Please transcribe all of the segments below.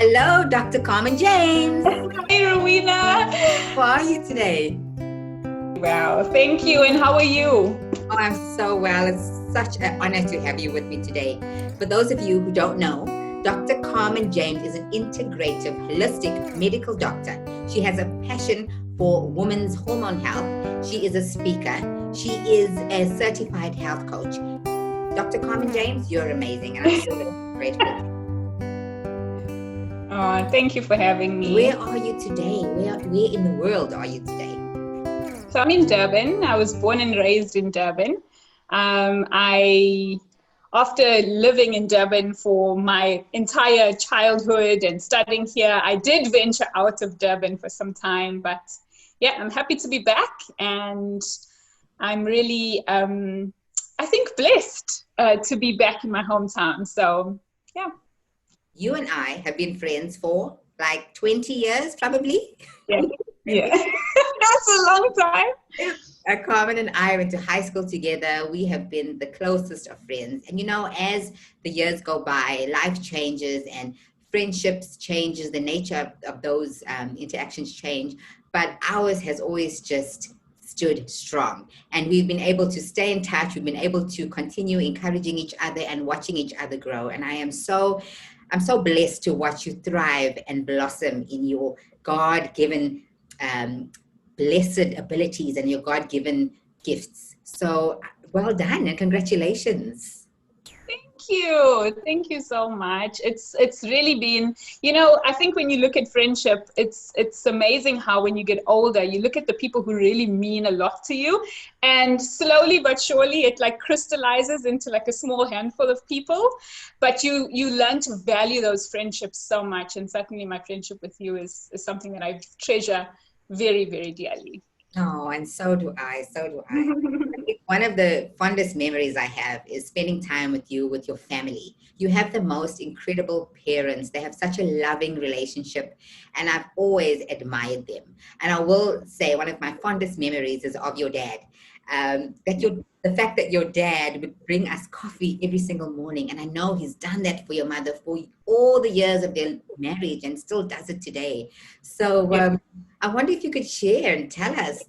Hello, Dr. Carmen James. Hey, Rowena. How are you today? Wow, thank you. And how are you? Oh, I'm so well. It's such an honor to have you with me today. For those of you who don't know, Dr. Carmen James is an integrative, holistic medical doctor. She has a passion for women's hormone health. She is a speaker. She is a certified health coach. Dr. Carmen James, you're amazing, and I'm so grateful. Oh, thank you for having me. Where are you today? Where in the world are you today? So I'm in Durban. I was born and raised in Durban. After living in Durban for my entire childhood and studying here, I did venture out of Durban for some time. But yeah, I'm happy to be back, and I'm really, I think, blessed to be back in my hometown. So yeah. You and I have been friends for like 20 years, probably. Yeah. That's a long time. Carmen and I went to high school together. We have been the closest of friends. And as the years go by, life changes and friendships changes, the nature of those interactions change. But ours has always just stood strong. And we've been able to stay in touch. We've been able to continue encouraging each other and watching each other grow. And I'm so blessed to watch you thrive and blossom in your God-given blessed abilities and your God-given gifts. So well done and congratulations. Thank you so much. It's really been, I think when you look at friendship, it's amazing how when you get older, you look at the people who really mean a lot to you, and slowly but surely it like crystallizes into like a small handful of people, but you learn to value those friendships so much. And certainly my friendship with you is something that I treasure very, very dearly. Oh, and so do I. One of the fondest memories I have is spending time with you, with your family. You have the most incredible parents. They have such a loving relationship, and I've always admired them. And I will say one of my fondest memories is of your dad. The fact that your dad would bring us coffee every single morning, and I know he's done that for your mother for all the years of their marriage and still does it today. So I wonder if you could share and tell us,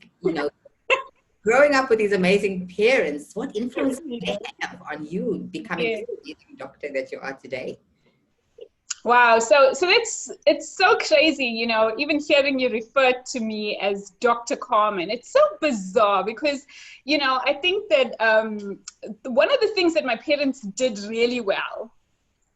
growing up with these amazing parents, what influence did they have on you becoming the amazing doctor that you are today? Wow. So it's so crazy, even hearing you refer to me as Dr. Carmen. It's so bizarre because, I think that one of the things that my parents did really well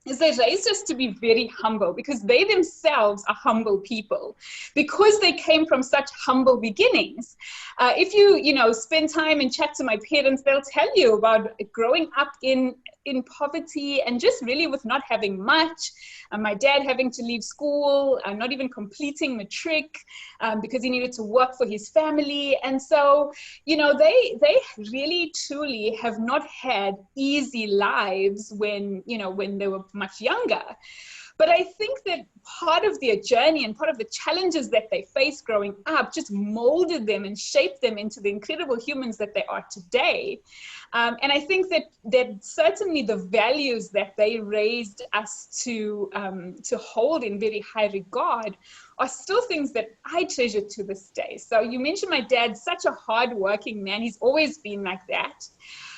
is they raised us to be very humble, because they themselves are humble people, because they came from such humble beginnings. If you spend time and chat to my parents, they'll tell you about growing up in poverty and just really with not having much. My dad having to leave school, not even completing matric, because he needed to work for his family. And so, they really truly have not had easy lives when they were much younger. But I think that part of their journey and part of the challenges that they faced growing up just molded them and shaped them into the incredible humans that they are today. And I think that certainly the values that they raised us to hold in very high regard are still things that I treasure to this day. So you mentioned my dad, such a hardworking man. He's always been like that.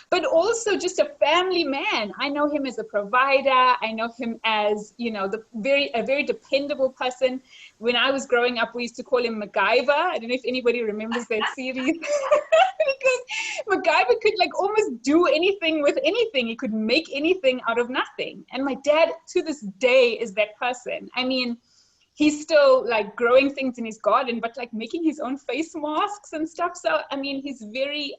But also just a family man. I know him as a provider. I know him as, a very dependable person. When I was growing up, we used to call him MacGyver. I don't know if anybody remembers that series. Because MacGyver could like almost do anything with anything. He could make anything out of nothing. And my dad, to this day, is that person. I mean, he's still like growing things in his garden, but like making his own face masks and stuff. So, I mean, he's very...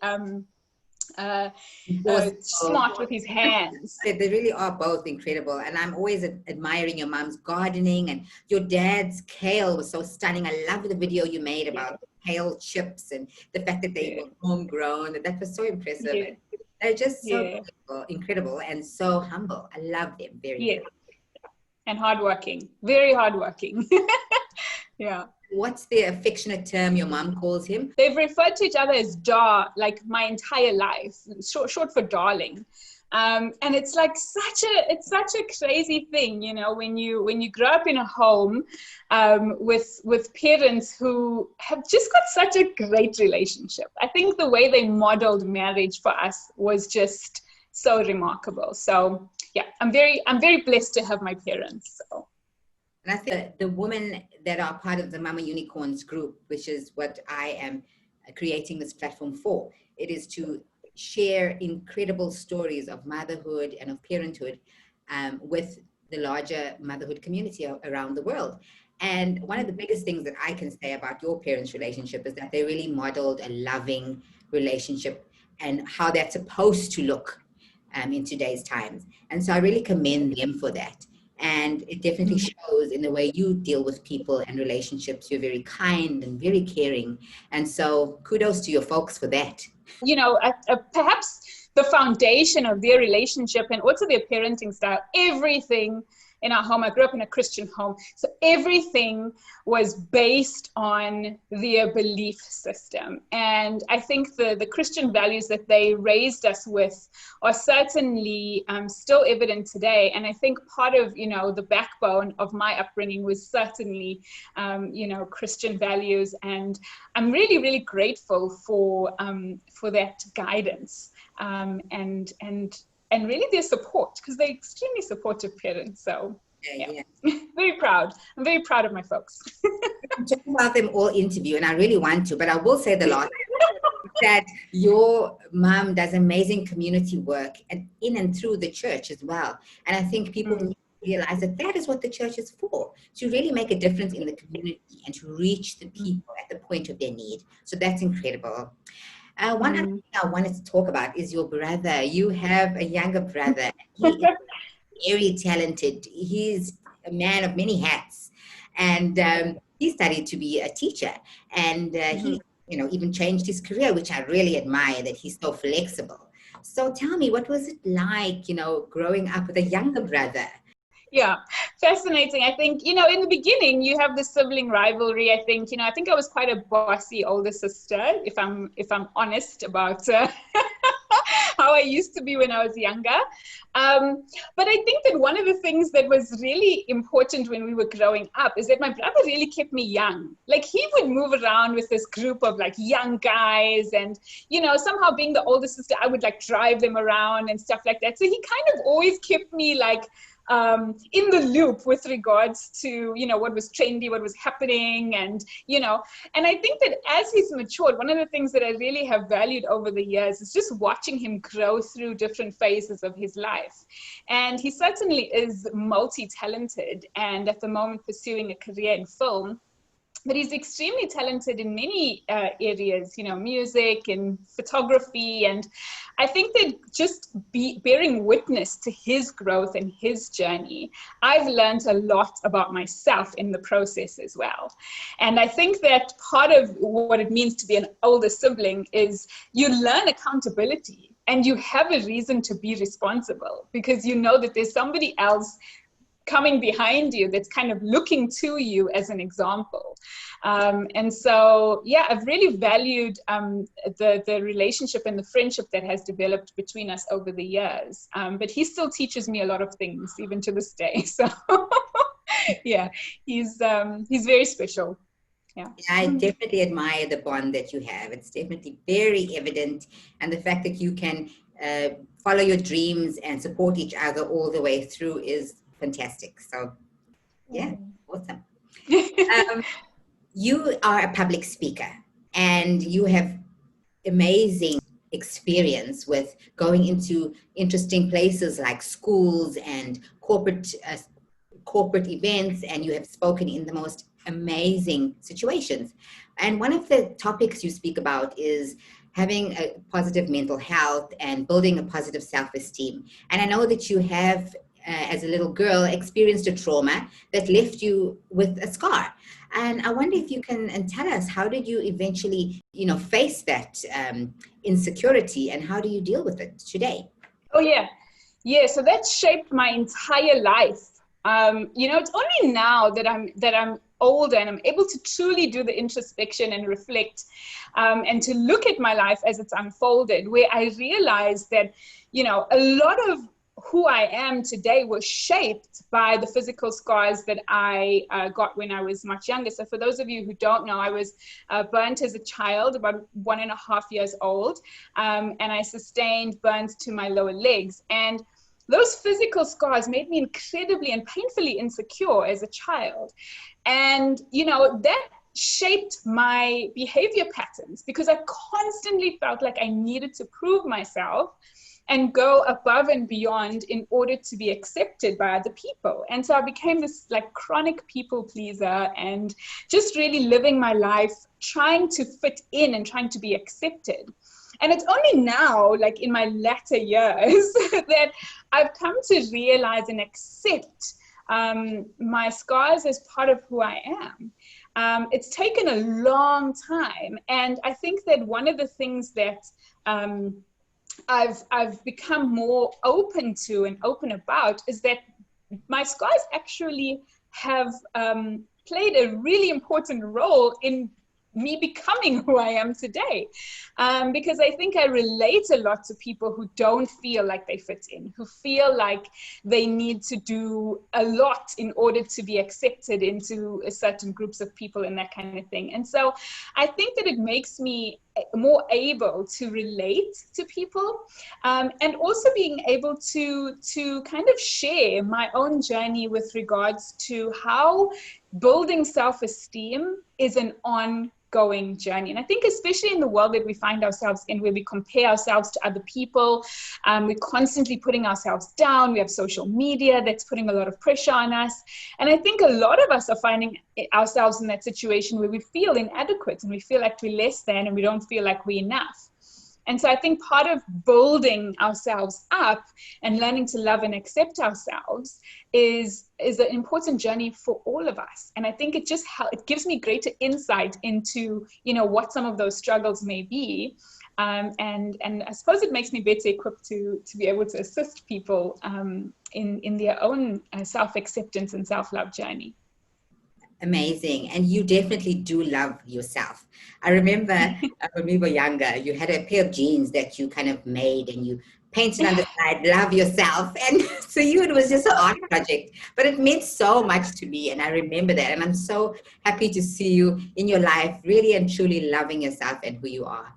smart with his hands. They really are both incredible, and I'm always admiring your mom's gardening, and your dad's kale was so stunning. I love the video you made about kale chips and the fact that they were homegrown. That was so impressive. They're just so incredible and so humble. I love them very much. And hardworking, very hardworking. Yeah. What's the affectionate term your mom calls him? They've referred to each other as Dar, like my entire life, short for darling. And it's like it's such a crazy thing, you know, when you grow up in a home with parents who have just got such a great relationship. I think the way they modeled marriage for us was just so remarkable. So yeah, I'm very blessed to have my parents. So. And I think the women that are part of the Mama Unicorns group, which is what I am creating this platform for, it is to share incredible stories of motherhood and of parenthood with the larger motherhood community around the world. And one of the biggest things that I can say about your parents' relationship is that they really modeled a loving relationship and how that's supposed to look in today's times. And so I really commend them for that. And it definitely shows in the way you deal with people and relationships. You're very kind and very caring. And so kudos to your folks for that. You know, perhaps the foundation of their relationship and also their parenting style, everything in our home. I grew up in a Christian home. So everything was based on their belief system. And I think the Christian values that they raised us with are certainly still evident today. And I think part of, you know, the backbone of my upbringing was certainly, you know, Christian values. And I'm really, really grateful for that guidance and really their support, because they're extremely supportive parents. So yeah. Very proud. I'm very proud of my folks. I'm talking about them all interview, and I really want to, but I will say the last that your mom does amazing community work and in and through the church as well. And I think people need to realize that that is what the church is for, to really make a difference in the community and to reach the people at the point of their need. So that's incredible. One other thing I wanted to talk about is your brother. You have a younger brother. He is very talented. He's a man of many hats, and he studied to be a teacher. And he, you know, even changed his career, which I really admire that he's so flexible. So tell me, what was it like, you know, growing up with a younger brother? Yeah, fascinating. I think, you know, in the beginning, you have the sibling rivalry. I think, you know, I think I was quite a bossy older sister, if I'm honest about how I used to be when I was younger. But I think that one of the things that was really important when we were growing up is that my brother really kept me young. Like, he would move around with this group of like young guys, and, you know, somehow being the older sister, I would like drive them around and stuff like that. So he kind of always kept me like in the loop with regards to, you know, what was trendy, what was happening, and, you know, and I think that as he's matured, one of the things that I really have valued over the years is just watching him grow through different phases of his life. And he certainly is multi-talented and at the moment pursuing a career in film. But he's extremely talented in many areas, you know, music and photography. And I think that just bearing witness to his growth and his journey, I've learned a lot about myself in the process as well. And I think that part of what it means to be an older sibling is you learn accountability and you have a reason to be responsible, because you know that there's somebody else coming behind you that's kind of looking to you as an example. And so, yeah, I've really valued the relationship and the friendship that has developed between us over the years. But he still teaches me a lot of things, even to this day. So, yeah, he's very special. Yeah. I definitely admire the bond that you have. It's definitely very evident. And the fact that you can follow your dreams and support each other all the way through is fantastic. So, yeah, awesome. You are a public speaker and you have amazing experience with going into interesting places like schools and corporate events, and you have spoken in the most amazing situations. And one of the topics you speak about is having a positive mental health and building a positive self-esteem. And I know that you have, as a little girl, experienced a trauma that left you with a scar. And I wonder if you can tell us, how did you eventually, you know, face that insecurity, and how do you deal with it today? Oh, yeah. Yeah, so that shaped my entire life. You know, it's only now that I'm older and I'm able to truly do the introspection and reflect, and to look at my life as it's unfolded, where I realized that, you know, a lot of who I am today was shaped by the physical scars that I got when I was much younger. So for those of you who don't know, I was burnt as a child, about 1.5 years old, and I sustained burns to my lower legs. And those physical scars made me incredibly and painfully insecure as a child. And, you know, that shaped my behavior patterns because I constantly felt like I needed to prove myself and go above and beyond in order to be accepted by other people. And so I became this like chronic people pleaser and just really living my life trying to fit in and trying to be accepted. And it's only now, like in my latter years, that I've come to realize and accept my scars as part of who I am. It's taken a long time. And I think that one of the things that I've become more open to and open about is that my scars actually have played a really important role in me becoming who I am today. Because I think I relate a lot to people who don't feel like they fit in, who feel like they need to do a lot in order to be accepted into certain groups of people and that kind of thing. And so I think that it makes me more able to relate to people, and also being able to kind of share my own journey with regards to how building self-esteem is an ongoing journey. And I think especially in the world that we find ourselves in, where we compare ourselves to other people, we're constantly putting ourselves down. We have social media that's putting a lot of pressure on us. And I think a lot of us are finding ourselves in that situation where we feel inadequate and we feel like we're less than and we don't feel like we're enough. And so I think part of building ourselves up and learning to love and accept ourselves is an important journey for all of us. And I think it just it gives me greater insight into, you know, what some of those struggles may be. And I suppose it makes me better equipped to be able to assist people in their own self-acceptance and self-love journey. Amazing. And you definitely do love yourself. I remember when we were younger, you had a pair of jeans that you kind of made and you painted on the side, love yourself. And so you, it was just an art project, but it meant so much to me. And I remember that. And I'm so happy to see you in your life, really and truly loving yourself and who you are.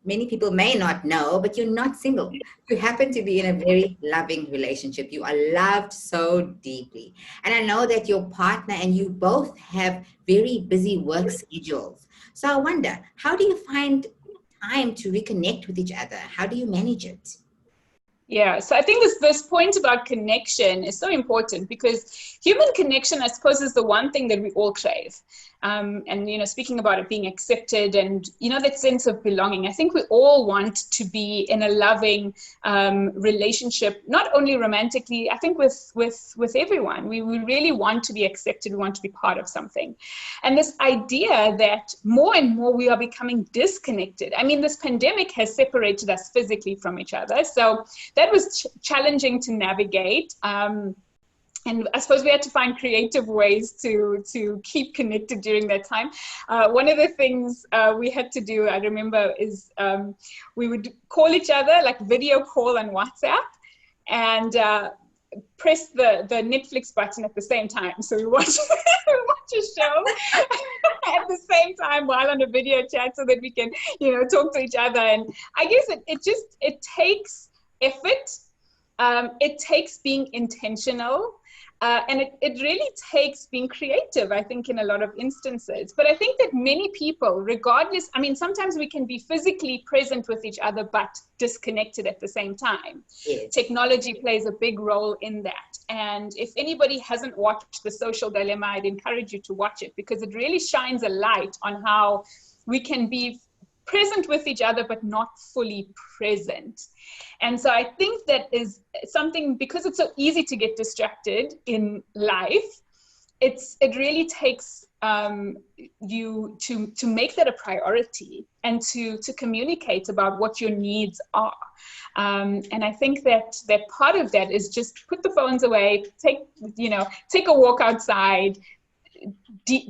Many people may not know, but you're not single. You happen to be in a very loving relationship. You are loved so deeply. And I know that your partner and you both have very busy work schedules. So I wonder, how do you find time to reconnect with each other? How do you manage it? Yeah, so I think this point about connection is so important because human connection, I suppose, is the one thing that we all crave. And, you know, speaking about it being accepted and, you know, that sense of belonging, I think we all want to be in a loving relationship, not only romantically, I think with everyone. We really want to be accepted. We want to be part of something. And this idea that more and more we are becoming disconnected. I mean, this pandemic has separated us physically from each other. So that was challenging to navigate. And I suppose we had to find creative ways to keep connected during that time. One of the things we had to do, I remember, is we would call each other, like video call on WhatsApp, and press the Netflix button at the same time. So we watch, we watch a show at the same time while on a video chat so that we can, you know, talk to each other. And I guess it takes effort. It takes being intentional. And it really takes being creative, I think, in a lot of instances. But I think that many people, regardless, I mean, sometimes we can be physically present with each other, but disconnected at the same time. Yes. Technology plays a big role in that. And if anybody hasn't watched The Social Dilemma, I'd encourage you to watch it because it really shines a light on how we can be present with each other, but not fully present. And so I think that is something, because it's so easy to get distracted in life, it really takes you to make that a priority and to communicate about what your needs are. And I think that part of that is just put the phones away, take a walk outside,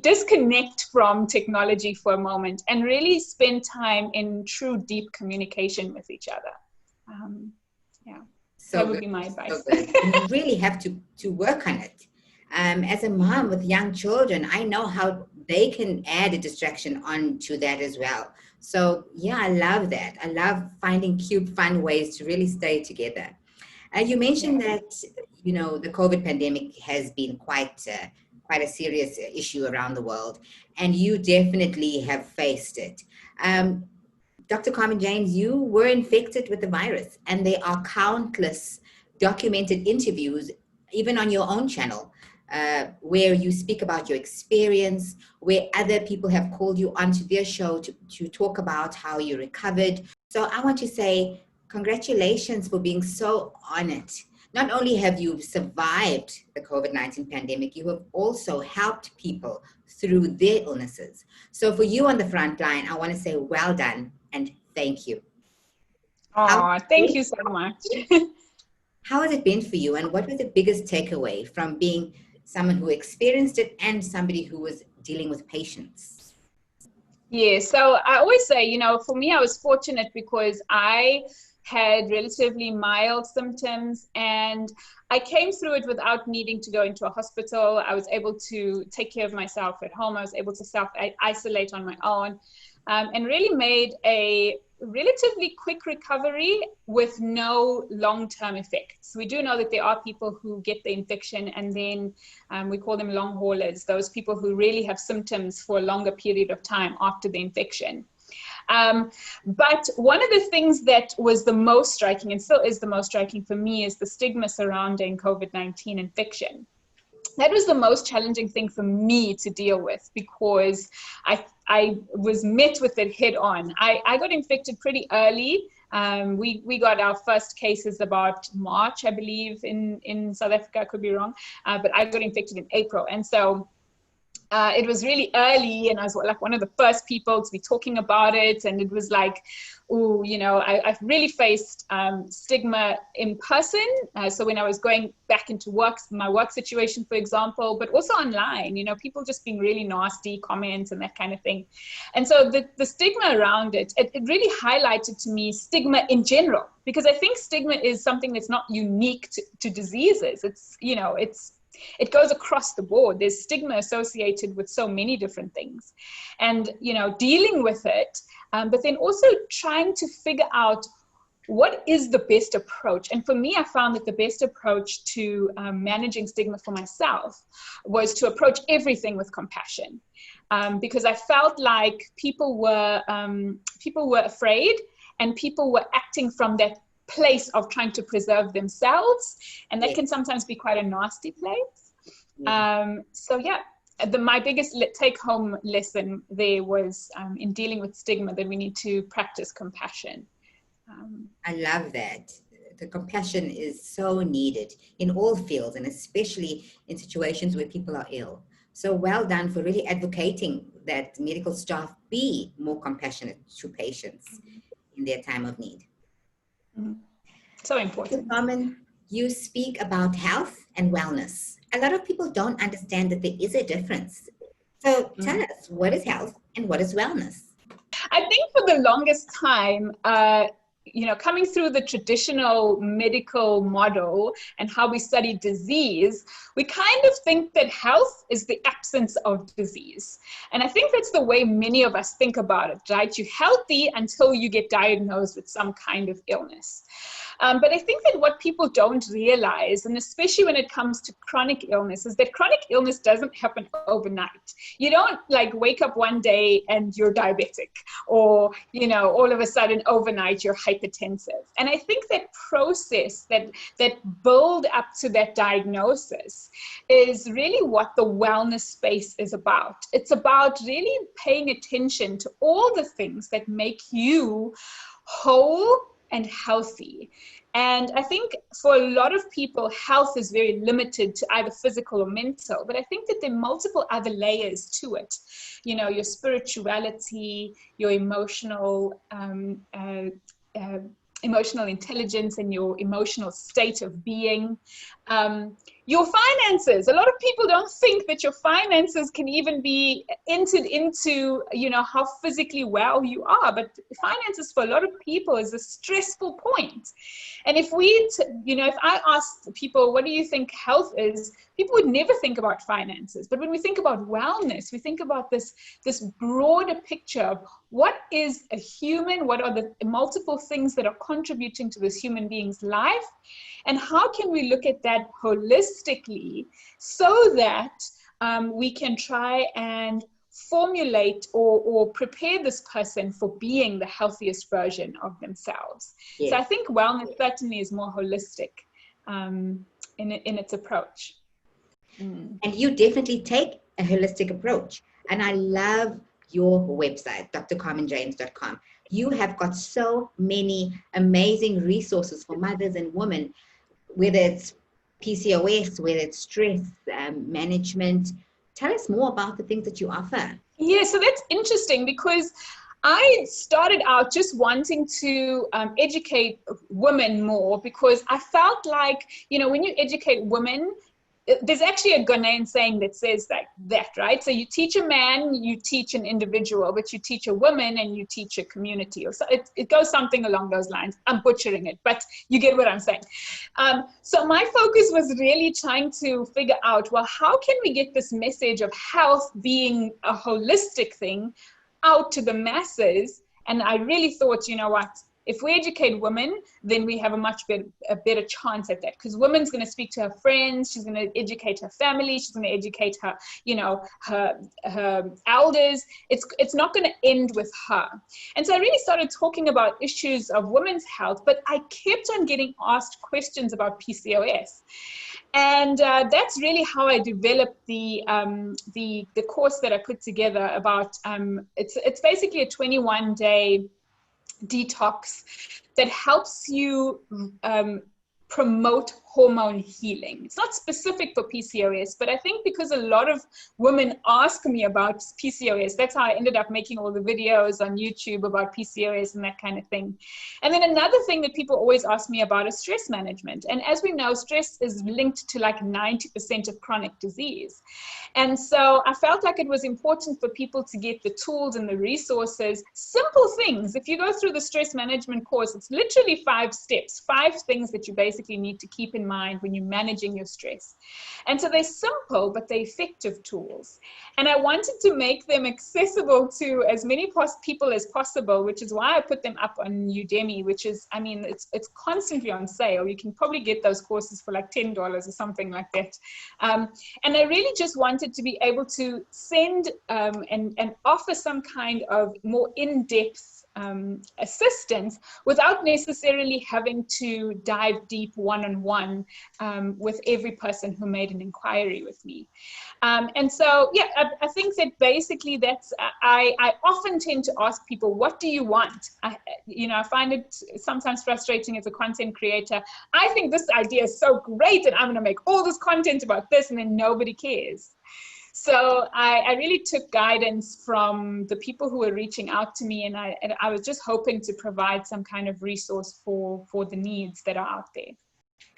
disconnect from technology for a moment and really spend time in true, deep communication with each other. Yeah, So that would good, be my so advice. good. And you really have to work on it. As a mom with young children, I know how they can add a distraction onto that as well. So yeah, I love that. I love finding cute, fun ways to really stay together. You mentioned Yeah. that the COVID pandemic has been quite a serious issue around the world, and you definitely have faced it. Um, Dr. Carmen James, you were infected with the virus, and there are countless documented interviews, even on your own channel, where you speak about your experience, where other people have called you onto their show to talk about how you recovered. So I want to say congratulations for being so on it. Not only have you survived the COVID-19 pandemic, you have also helped people through their illnesses. So for you on the front line, I want to say well done and thank you. How, Oh, thank you so much. how has it been for you, and what was the biggest takeaway from being someone who experienced it and somebody who was dealing with patients? Yeah, so I always say, for me, I was fortunate because I had relatively mild symptoms and I came through it without needing to go into a hospital. I was able to take care of myself at home. I was able to self-isolate on my own, and really made a relatively quick recovery with no long-term effects. We do know that there are people who get the infection and then we call them long haulers, those people who really have symptoms for a longer period of time after the infection. But one of the things that was the most striking and still is the most striking for me is the stigma surrounding COVID-19 infection. That was the most challenging thing for me to deal with because I was met with it head on. I got infected pretty early. We got our first cases about March, I believe, in South Africa. I could be wrong, but I got infected in April. And so it was really early and I was like one of the first people to be talking about it. And it was like, oh, I've really faced stigma in person. So when I was going back into my work situation, for example, but also online, people just being really nasty comments and that kind of thing. And so the stigma around it really highlighted to me stigma in general, because I think stigma is something that's not unique to diseases. It goes across the board. There's stigma associated with so many different things. And, dealing with it, but then also trying to figure out what is the best approach. And for me, I found that the best approach to managing stigma for myself was to approach everything with compassion. Because I felt like people were afraid and people were acting from that place of trying to preserve themselves, and that can sometimes be quite a nasty place. So yeah, my biggest take-home lesson there was in dealing with stigma that we need to practice compassion. I love that. The compassion is so needed in all fields, and especially in situations where people are ill. So well done for really advocating that medical staff be more compassionate to patients in their time of need. Mm-hmm. So important. Carmen, you speak about health and wellness. A lot of people don't understand that there is a difference. So tell us, what is health and what is wellness? I think for the longest time, coming through the traditional medical model and how we study disease, we kind of think that health is the absence of disease. And I think that's the way many of us think about it, right? You're healthy until you get diagnosed with some kind of illness. But I think that what people don't realize, and especially when it comes to chronic illness, is that chronic illness doesn't happen overnight. You don't wake up one day and you're diabetic, or, all of a sudden overnight you're hypertensive. And I think that process, that build up to that diagnosis is really what the wellness space is about. It's about really paying attention to all the things that make you whole and healthy. And I think for a lot of people, health is very limited to either physical or mental, but I think that there are multiple other layers to it. Your spirituality, your emotional intelligence and your emotional state of being, your finances. A lot of people don't think that your finances can even be entered into, you know, how physically well you are. But finances for a lot of people is a stressful point. And if you know, if I asked people, what do you think health is? People would never think about finances. But when we think about wellness, we think about this broader picture of what is a human, what are the multiple things that are contributing to this human being's life, and how can we look at that holistically so that we can try and formulate or prepare this person for being the healthiest version of themselves. Yes. So I think wellness certainly is more holistic in its approach. And you definitely take a holistic approach. And I love your website, drcarmenjames.com. You have got so many amazing resources for mothers and women, whether it's PCOS, whether it's stress management. Tell us more about the things that you offer. Yeah, so that's interesting because I started out just wanting to educate women more, because I felt like, you know, when you educate women, there's actually a Ghanaian saying that says that, right? So you teach a man, you teach an individual, but you teach a woman and you teach a community. Or so it goes something along those lines. I'm butchering it, but you get what I'm saying. So my focus was really trying to figure out, well, how can we get this message of health being a holistic thing out to the masses? And I really thought, you know what? If we educate women, then we have a better chance at that, because woman's going to speak to her friends, she's going to educate her family, she's going to educate her, you know, her elders. It's not going to end with her. And so I really started talking about issues of women's health, but I kept on getting asked questions about PCOS. And that's really how I developed the course that I put together about, it's basically a 21-day detox that helps you promote hormone healing. It's not specific for PCOS, but I think because a lot of women ask me about PCOS, that's how I ended up making all the videos on YouTube about PCOS and that kind of thing. And then another thing that people always ask me about is stress management. And as we know, stress is linked to like 90% of chronic disease. And so I felt like it was important for people to get the tools and the resources, simple things. If you go through the stress management course, it's literally 5 steps, 5 things that you basically need to keep in mind when you're managing your stress. And so they're simple, but they're effective tools. And I wanted to make them accessible to as many people as possible, which is why I put them up on Udemy, which is, I mean, it's constantly on sale. You can probably get those courses for like $10 or something like that. And I really just wanted to be able to send and offer some kind of more in-depth assistance without necessarily having to dive deep one-on-one with every person who made an inquiry with me. And so, yeah, I think that basically that's, I often tend to ask people, what do you want? I find it sometimes frustrating as a content creator. I think this idea is so great and I'm gonna make all this content about this, and then nobody cares. So I really took guidance from the people who were reaching out to me, and I was just hoping to provide some kind of resource for the needs that are out there.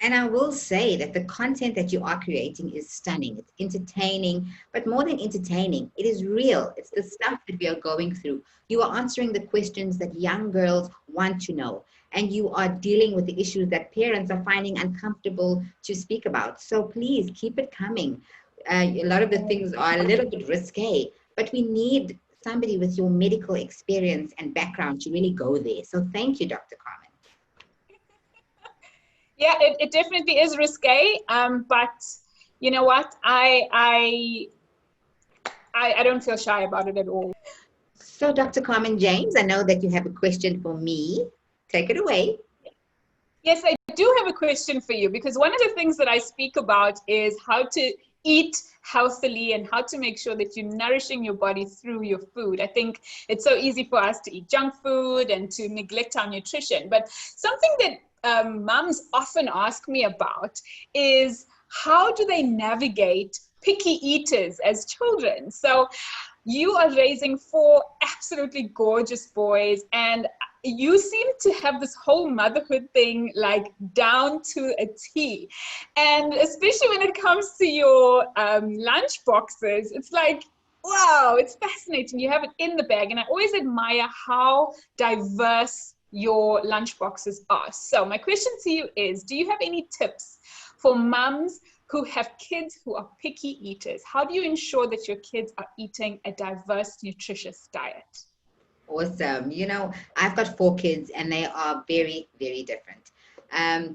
And I will say that the content that you are creating is stunning. It's entertaining, but more than entertaining, it is real. It's the stuff that we are going through. You are answering the questions that young girls want to know, and you are dealing with the issues that parents are finding uncomfortable to speak about. So please keep it coming. A lot of the things are a little bit risque, but we need somebody with your medical experience and background to really go there. So thank you, Dr. Carmen. Yeah, it definitely is risque, but you know what? I don't feel shy about it at all. So Dr. Carmen James, I know that you have a question for me. Take it away. Yes, I do have a question for you, because one of the things that I speak about is how to eat healthily and how to make sure that you're nourishing your body through your food. I think it's so easy for us to eat junk food and to neglect our nutrition. But something that moms often ask me about is, how do they navigate picky eaters as children? So you are raising 4 absolutely gorgeous boys, and you seem to have this whole motherhood thing like down to a T. And especially when it comes to your lunch boxes, it's like, wow, it's fascinating. You have it in the bag. And I always admire how diverse your lunch boxes are. So my question to you is, do you have any tips for mums who have kids who are picky eaters? How do you ensure that your kids are eating a diverse, nutritious diet? Awesome. I've got 4 kids and they are very, very different. I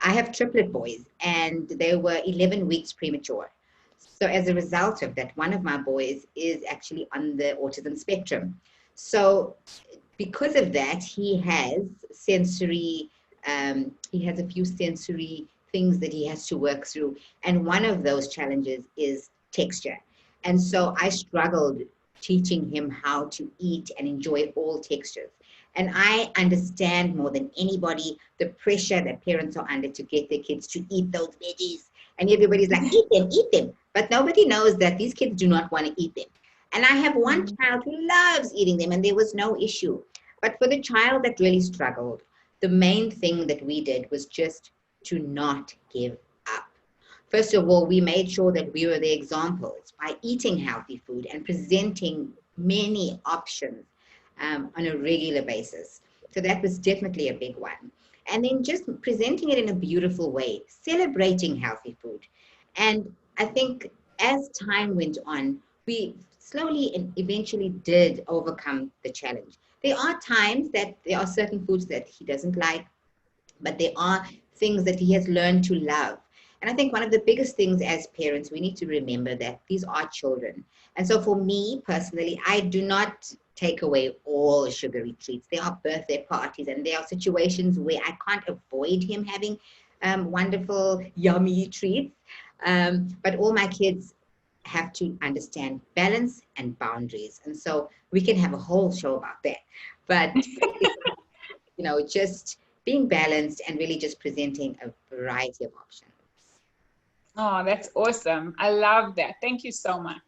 have triplet boys and they were 11 weeks premature. So as a result of that, one of my boys is actually on the autism spectrum. So because of that, he has a few sensory things that he has to work through. And one of those challenges is texture. And so I struggled teaching him how to eat and enjoy all textures. And I understand more than anybody the pressure that parents are under to get their kids to eat those veggies. And everybody's like, eat them. But nobody knows that these kids do not want to eat them. And I have one child who loves eating them and there was no issue. But for the child that really struggled, the main thing that we did was just to not give up. First of all, we made sure that we were the examples by eating healthy food and presenting many options on a regular basis. So that was definitely a big one. And then just presenting it in a beautiful way, celebrating healthy food. And I think as time went on, we slowly and eventually did overcome the challenge. There are times that there are certain foods that he doesn't like, but there are things that he has learned to love. And I think one of the biggest things as parents, we need to remember that these are children. And so for me personally, I do not take away all sugary treats. There are birthday parties and there are situations where I can't avoid him having wonderful, yummy treats. But all my kids have to understand balance and boundaries. And so we can have a whole show about that. But, just being balanced and really just presenting a variety of options. Oh, that's awesome. I love that. Thank you so much.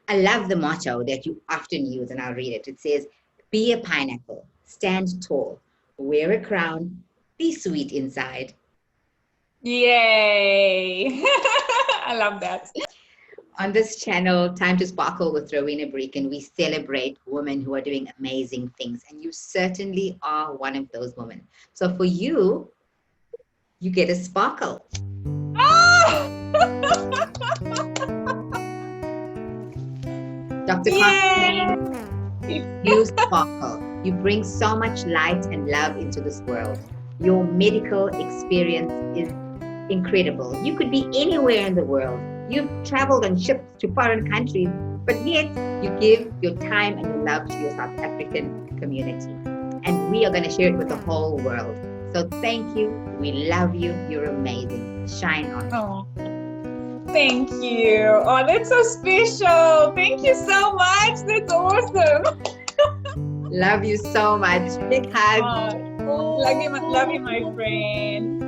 I love the motto that you often use, and I'll read it. It says, be a pineapple, stand tall, wear a crown, be sweet inside. Yay! I love that. On this channel, Time to Sparkle with Rowena Brykin, we celebrate women who are doing amazing things, and you certainly are one of those women. So for you, you get a sparkle. Dr. Carmen, you sparkle. You bring so much light and love into this world. Your medical experience is incredible. You could be anywhere in the world. You've traveled on ships to foreign countries, but yet you give your time and your love to your South African community. And we are going to share it with the whole world. So thank you. We love you. You're amazing. Shine on. Oh, thank you. Oh, that's so special. Thank you so much. That's awesome. Love you so much. Big hug. Oh, love you, my friend.